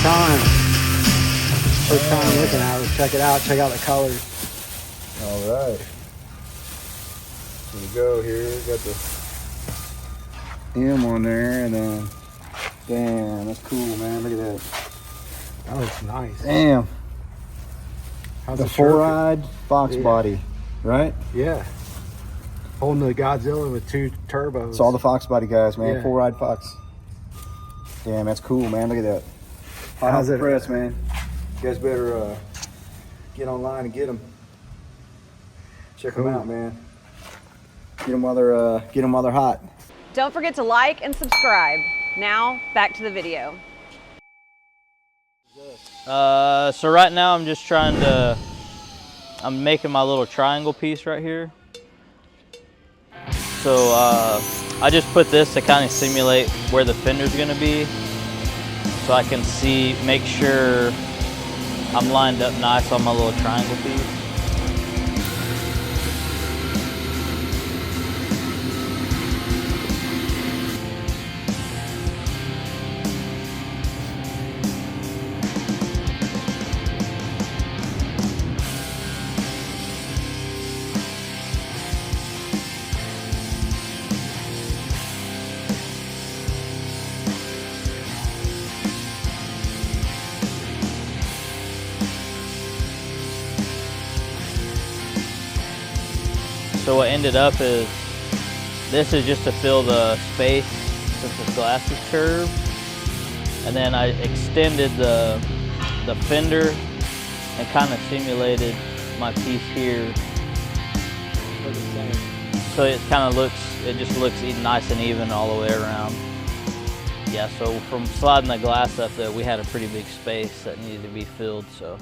time. First time looking at it. Check it out. Check out the colors. All right. Here we go. Here we got the M on there, and then damn, that's cool, man. Look at that. That looks nice. Damn. How's The the shirt? four-eyed Foxbody, right? Yeah. Holding the Godzilla with 2 turbos. It's all the Foxbody guys, man. Yeah. Four-eyed Fox. Damn, that's cool, man. Look at that. Hot How's off the it? press, man. You guys better get online and get them. Check them Cool. out, man. Get them while they're hot. Don't forget to like and subscribe. Now, back to the video. So right now I'm just I'm making my little triangle piece right here. So I just put this to kind of simulate where the fender's gonna be, so I can make sure I'm lined up nice on my little triangle piece. So what ended up is, this is just to fill the space since the glass is curved. And then I extended the fender and kind of simulated my piece here. So it just looks nice and even all the way around. Yeah, so from sliding the glass up there, we had a pretty big space that needed to be filled, so.